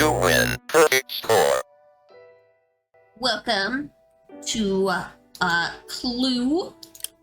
You win. Perfect score. Welcome to Clue,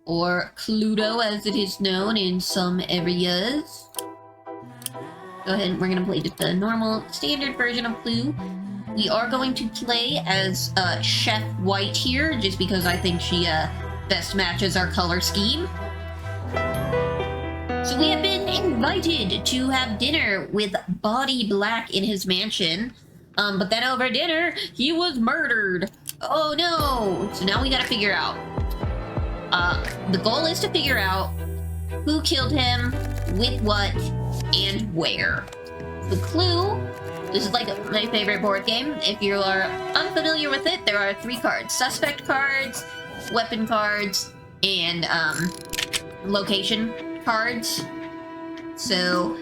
or Cluedo as it is known in some areas. Go ahead, we're gonna play just the normal, standard version of Clue. We are going to play as Chef White here, just because I think she best matches our color scheme. So we have been invited to have dinner with Body Black in his mansion. But then over dinner, he was murdered. Oh no! So now we gotta figure out. The goal is to figure out who killed him, with what, and where. The Clue, this is like my favorite board game. If you are unfamiliar with it, there are 3 cards. Suspect cards, weapon cards, and location cards. So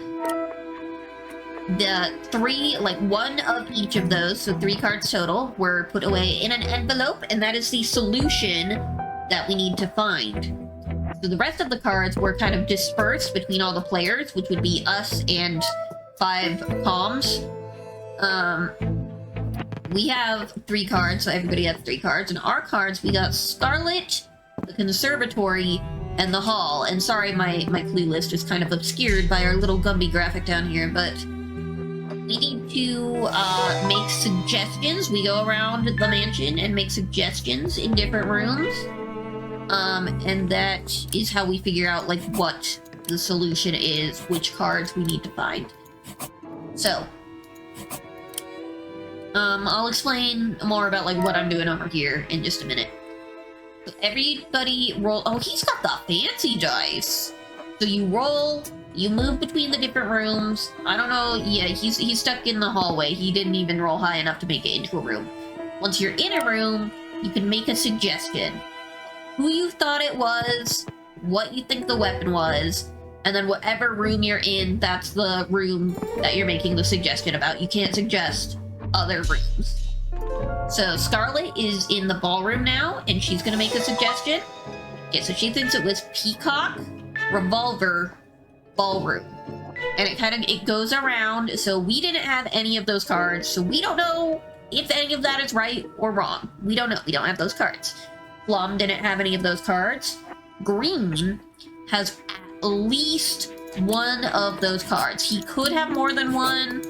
the 3, like 1 of each of those, so 3 cards total, were put away in an envelope, and that is the solution that we need to find. So the rest of the cards were kind of dispersed between all the players, which would be us and 5 comms. We have 3 cards, so everybody has 3 cards. And our cards, we got Scarlet, the Conservatory, and the Hall. And sorry, my clue list is kind of obscured by our little Gumby graphic down here, but we need to make suggestions. We go around the mansion and make suggestions in different rooms. And that is how we figure out, like, what the solution is, which cards we need to find. So, I'll explain more about, like, what I'm doing over here in just a minute. So everybody roll. Oh, he's got the fancy dice. So you roll, you move between the different rooms. I don't know, yeah, he's stuck in the hallway. He didn't even roll high enough to make it into a room. Once you're in a room, you can make a suggestion. Who you thought it was, what you think the weapon was, and then whatever room you're in, that's the room that you're making the suggestion about. You can't suggest other rooms. So Scarlet is in the ballroom now, and she's gonna make a suggestion. Okay, so she thinks it was Peacock, Revolver, Ballroom. And it goes around, so we didn't have any of those cards, so we don't know if any of that is right or wrong. We don't know, we don't have those cards. Plum didn't have any of those cards. Green has at least 1 of those cards. He could have more than 1,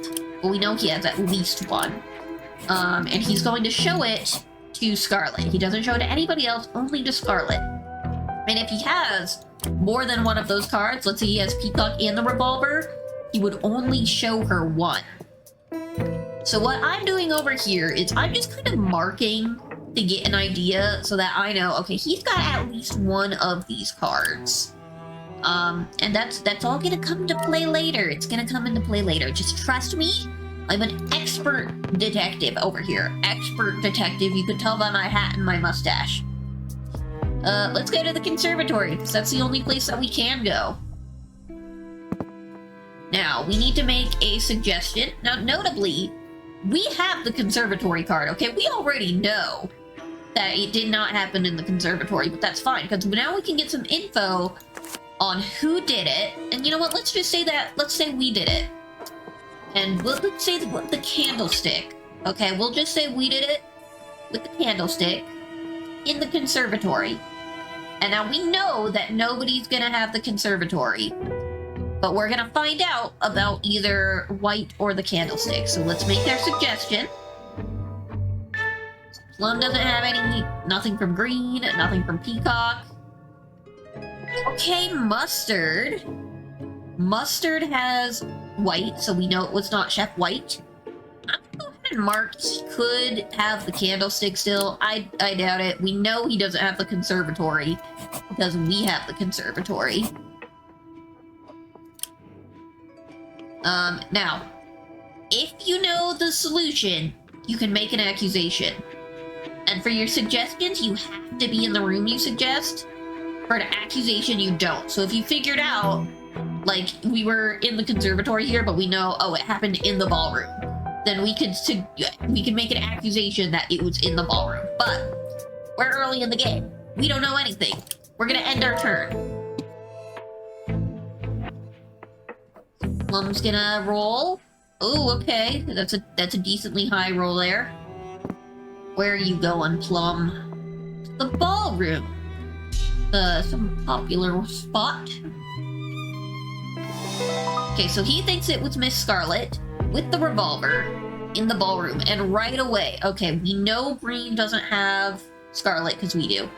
but we know he has at least 1. And he's going to show it to Scarlet. He doesn't show it to anybody else, only to Scarlet. And if he has more than 1 of those cards, let's say he has Peacock and the Revolver, he would only show her 1. So what I'm doing over here is I'm just kind of marking to get an idea so that I know, okay, he's got at least 1 of these cards. And that's all gonna come into play later. It's gonna come into play later. Just trust me. I'm an expert detective over here. Expert detective. You can tell by my hat and my mustache. Let's go to the conservatory, because that's the only place that we can go. Now, we need to make a suggestion. Now, notably, we have the conservatory card, okay? We already know that it did not happen in the conservatory, but that's fine, because now we can get some info on who did it. And you know what? Let's just say let's say we did it. And let's say the candlestick. Okay, we'll just say we did it with the candlestick in the conservatory. And now we know that nobody's gonna have the conservatory. But we're gonna find out about either White or the candlestick. So let's make our suggestion. Plum doesn't have nothing from Green, nothing from Peacock. Okay, Mustard. Mustard has White, so we know it was not Chef White. I'm gonna go ahead and mark he could have the candlestick still. I doubt it. We know he doesn't have the conservatory because we have the conservatory. Now, if you know the solution, you can make an accusation. And for your suggestions, you have to be in the room you suggest. For an accusation, you don't. So if you figured out, like, we were in the conservatory here, but we know, oh, it happened in the ballroom, then we could make an accusation that it was in the ballroom. But we're early in the game. We don't know anything. We're gonna end our turn. Plum's gonna roll. Oh, okay. That's a decently high roll there. Where are you going, Plum? The ballroom. Some popular spot. Okay, so he thinks it was Miss Scarlet with the revolver in the ballroom, and right away, okay, we know Green doesn't have Scarlet because we do.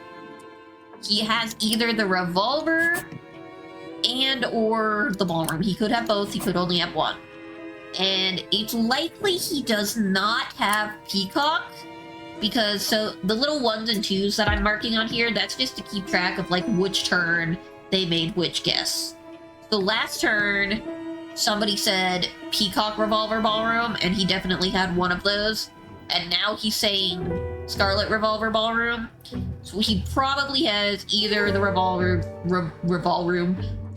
He has either the revolver and or the ballroom. He could have both, he could only have one. And it's likely he does not have Peacock, because so the little 1s and 2s that I'm marking on here, that's just to keep track of like which turn they made which guess. So last turn, somebody said Peacock Revolver Ballroom, and he definitely had one of those. And now he's saying Scarlet Revolver Ballroom. So he probably has either the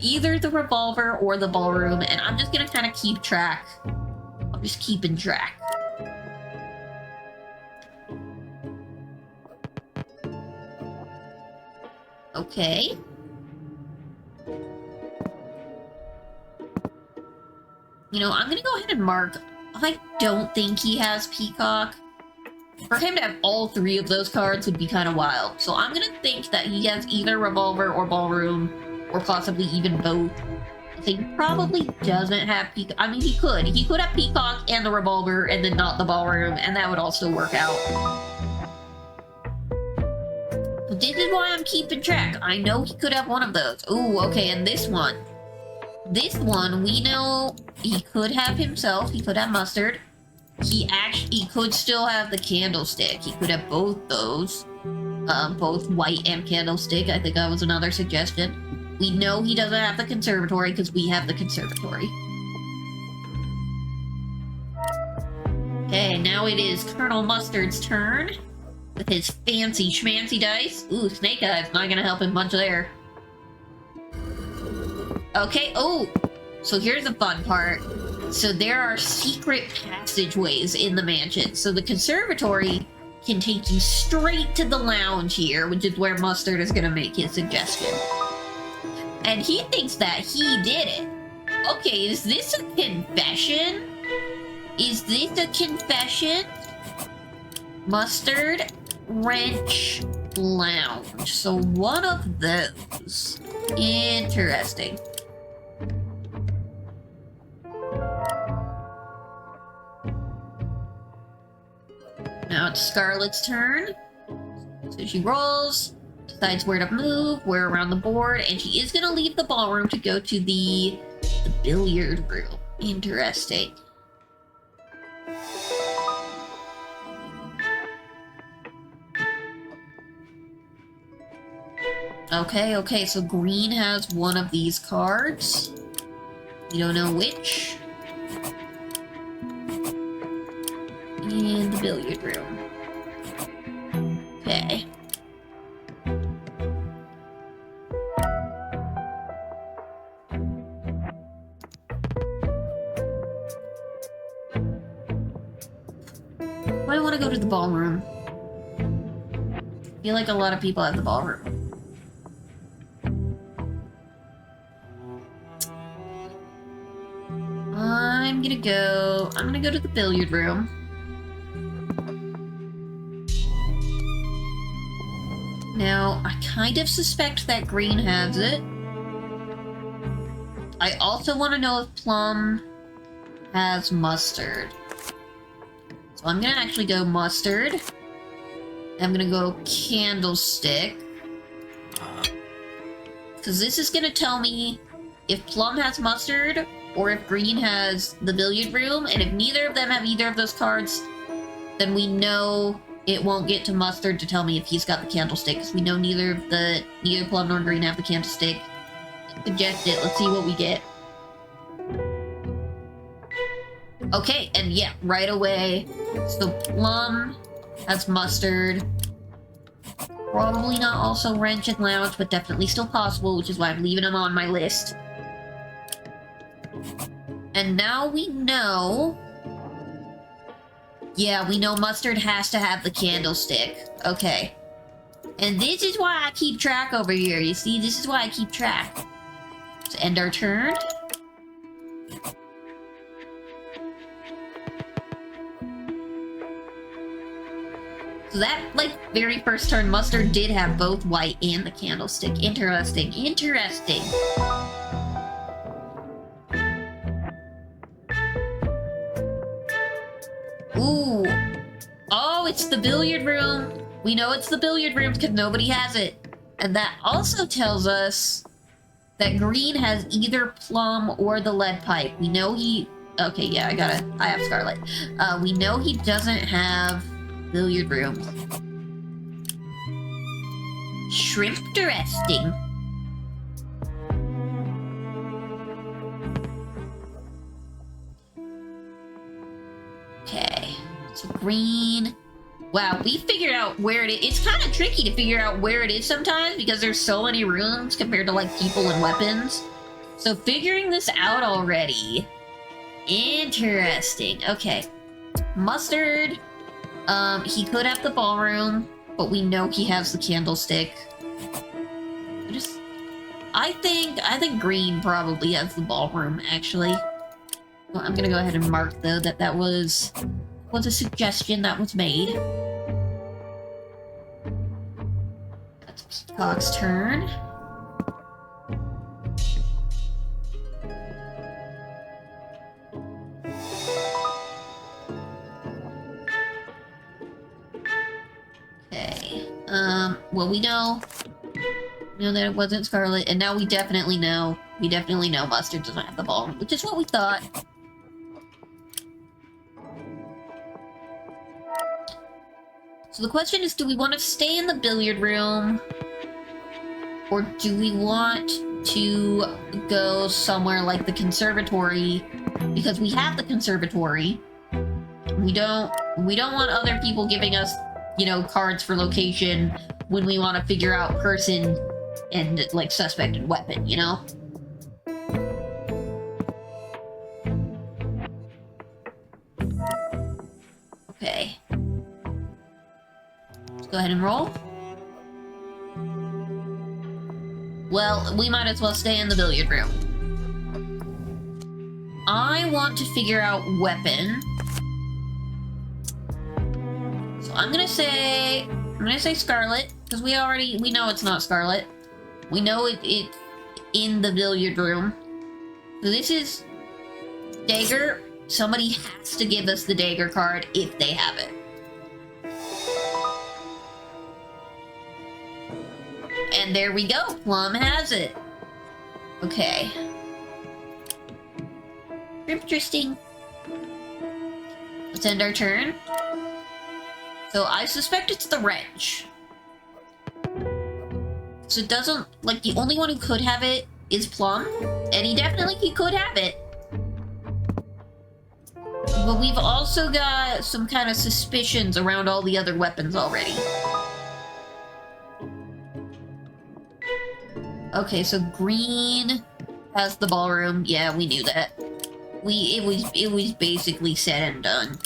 either the revolver or the ballroom, and I'm just gonna kind of keep track. I'm just keeping track. Okay. You know, I'm gonna go ahead and mark. I don't think he has Peacock. For him to have all 3 of those cards would be kind of wild. So I'm gonna think that he has either Revolver or Ballroom, or possibly even both. I think he probably doesn't have Peacock. I mean, he could. He could have Peacock and the Revolver, and then not the Ballroom, and that would also work out. But this is why I'm keeping track. I know he could have one of those. Ooh, okay, and this one. This one, we know he could have himself. He could have Mustard. He could still have the Candlestick. He could have both those. Both White and Candlestick. I think that was another suggestion. We know he doesn't have the Conservatory because we have the Conservatory. Okay, now it is Colonel Mustard's turn. With his fancy schmancy dice. Ooh, Snake Eyes. Not gonna help him much there. Okay, oh! So here's the fun part. So there are secret passageways in the mansion. So the conservatory can take you straight to the lounge here, which is where Mustard is gonna make his suggestion. And he thinks that he did it. Okay, is this a confession? Is this a confession? Mustard, Wrench, Lounge. So one of those. Interesting. Now it's Scarlet's turn. So she rolls, decides where to move, where around the board, and she is going to leave the ballroom to go to the billiard room. Interesting. Okay, so Green has one of these cards. You don't know which. In the billiard room. Okay. I want to go to the ballroom. I feel like a lot of people have the ballroom. I'm gonna go to the billiard room. Now, I kind of suspect that Green has it. I also want to know if Plum has Mustard. So I'm gonna actually go Mustard. I'm gonna go Candlestick. Because this is gonna tell me if Plum has Mustard, or if Green has the billiard room, and if neither of them have either of those cards, then we know it won't get to Mustard to tell me if he's got the Candlestick, because we know neither Plum nor Green have the Candlestick. Suggest it, let's see what we get. Okay, and yeah, right away, so Plum has Mustard. Probably not also Wrench and Lounge, but definitely still possible, which is why I'm leaving him on my list. And now we know... Yeah, we know Mustard has to have the Candlestick. Okay. And this is why I keep track over here. You see, this is why I keep track. Let's end our turn. So that, like, very first turn, Mustard did have both white and the candlestick. Interesting, interesting. Ooh. Oh, it's the billiard room. We know it's the billiard room because nobody has it. And that also tells us that Green has either Plum or the lead pipe. We know he... Okay, yeah, I have Scarlet. We know he doesn't have billiard room. Shrimp interesting. Okay, so Green... Wow, we figured out where it is. It's kind of tricky to figure out where it is sometimes because there's so many rooms compared to, like, people and weapons. So figuring this out already. Interesting. Okay. Mustard. He could have the ballroom, but we know he has the candlestick. I think Green probably has the ballroom, actually. Well, I'm gonna go ahead and mark, though, that was a suggestion that was made. That's Peacock's turn. Okay. Well, we know that it wasn't Scarlet, and now we definitely know Mustard doesn't have the ballroom, which is what we thought. So the question is, do we want to stay in the billiard room? Or do we want to go somewhere like the conservatory? Because we have the conservatory. We don't want other people giving us, you know, cards for location when we want to figure out person and, like, suspected weapon, you know? Okay. Go ahead and roll. Well, we might as well stay in the billiard room. I want to figure out weapon. So I'm gonna say Scarlet, because we know it's not Scarlet. We know it's in the billiard room. So this is Dagger. Somebody has to give us the Dagger card if they have it. And there we go. Plum has it. Okay. Interesting. Let's end our turn. So I suspect it's the wrench. So it doesn't... Like, the only one who could have it is Plum. And he could have it. But we've also got some kind of suspicions around all the other weapons already. Okay, so Green has the ballroom. Yeah, we knew that. It was basically said and done.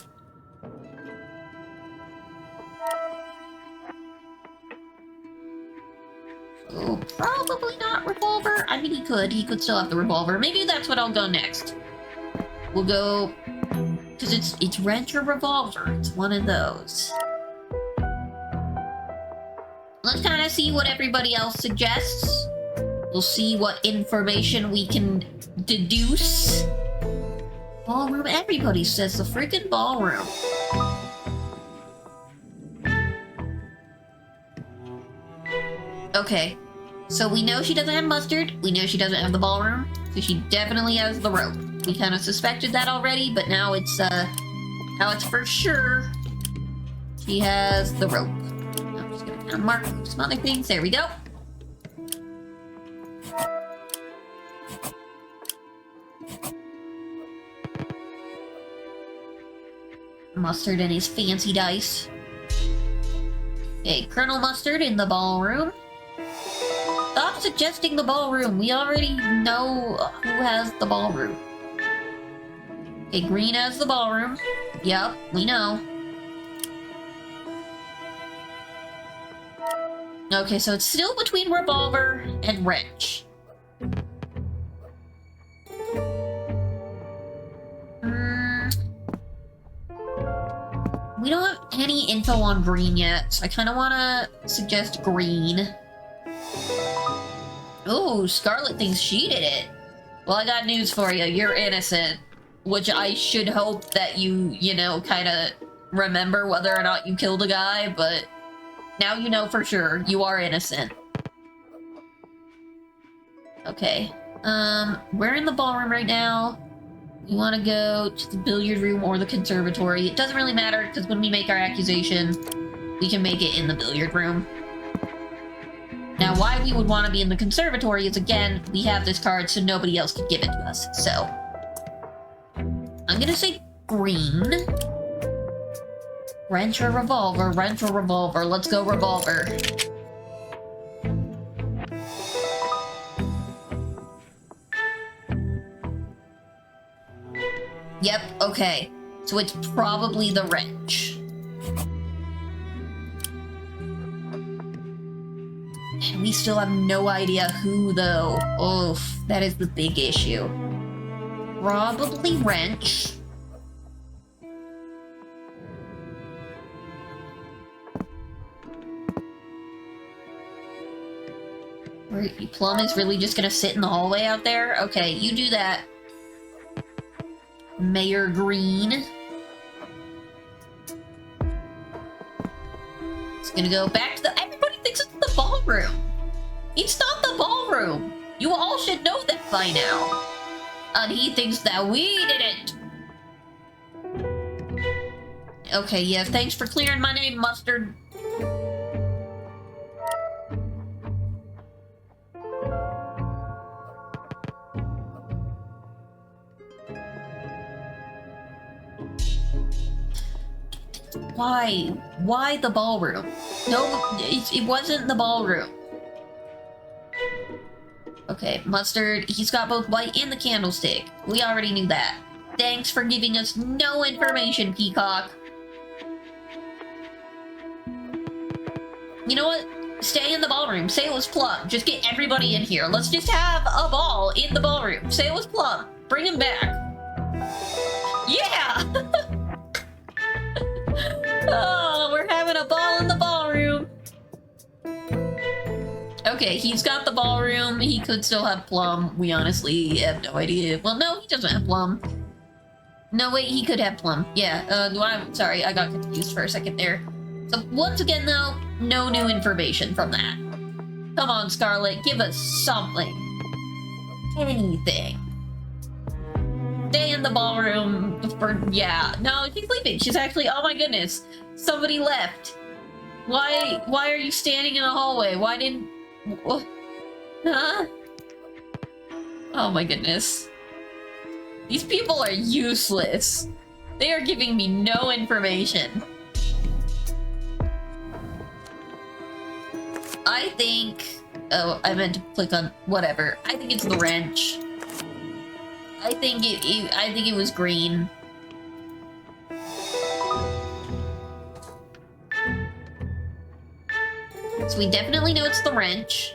So probably not revolver. I mean, he could still have the revolver. Maybe that's what I'll go next. We'll go, because it's wrench or revolver. It's one of those. Let's kind of see what everybody else suggests. We'll see what information we can deduce. Ballroom, everybody says the freaking ballroom. Okay, so we know she doesn't have Mustard, we know she doesn't have the ballroom, so she definitely has the rope. We kind of suspected that already, but now it's for sure she has the rope. I'm just gonna kind of mark some other things, there we go. Mustard and his fancy dice. Okay, Colonel Mustard in the ballroom. Stop suggesting the ballroom. We already know who has the ballroom. Okay, Green has the ballroom. Yep, we know. Okay, so it's still between revolver and wrench. We don't have any info on green yet, so I kind of want to suggest green. Ooh, Scarlet thinks she did it. Well, I got news for you. You're innocent. Which I should hope that you know, kind of remember whether or not you killed a guy, but now you know for sure. You are innocent. Okay. We're in the ballroom right now. You want to go to the billiard room or the conservatory. It doesn't really matter, because when we make our accusation, we can make it in the billiard room. Now, why we would want to be in the conservatory is, again, we have this card, so nobody else can give it to us. So, I'm gonna say green. Wrench or revolver? Wrench or revolver? Let's go revolver. Yep, okay. So it's probably the wrench. We still have no idea who, though. Oof, that is the big issue. Probably wrench. Plum is really just gonna sit in the hallway out there? Okay, you do that. Mayor Green. It's gonna go back to the... Everybody thinks it's the ballroom. It's not the ballroom. You all should know that by now. And he thinks that we didn't. Okay, yeah, thanks for clearing my name, Mustard. Why? Why the ballroom? No, it wasn't the ballroom. Okay, Mustard, he's got both white and the candlestick. We already knew that. Thanks for giving us no information, Peacock. You know what? Stay in the ballroom. Say it was Plum. Just get everybody in here. Let's just have a ball in the ballroom. Say it was Plum. Bring him back. Yeah! Oh, we're having a ball in the ballroom. Okay, he's got the ballroom. He could still have Plum. We honestly have no idea. Well, no, he doesn't have Plum. No, wait, he could have Plum. Yeah, I'm sorry, I got confused for a second there. So, once again, though, no new information from that. Come on, Scarlet, give us something. Anything. Stay in the ballroom for... Yeah. No, she's leaving. She's actually... Oh my goodness. Somebody left. Why are you standing in the hallway? Why didn't... Huh? Oh my goodness. These people are useless. They are giving me no information. I think... Oh, I meant to click on... Whatever. I think it's the wrench. I think it was green. So we definitely know it's the wrench.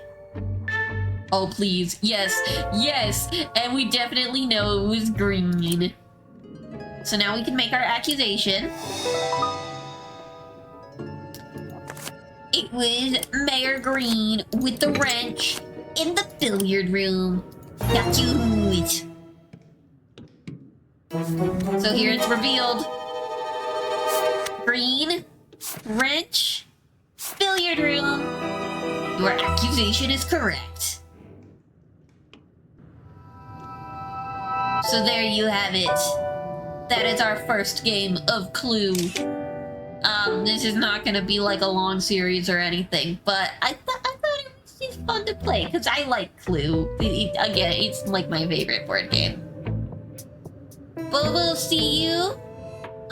Oh, please. Yes. Yes. And we definitely know it was green. So now we can make our accusation. It was Mayor Green with the wrench in the billiard room. Got you. So here it's revealed. Green, wrench, billiard room. Your accusation is correct. So there you have it. That is our first game of Clue. This is not gonna be like a long series or anything, but I thought it was just fun to play, because I like Clue. Again, it's like my favorite board game. But we'll see you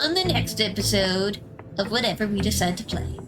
on the next episode of whatever we decide to play.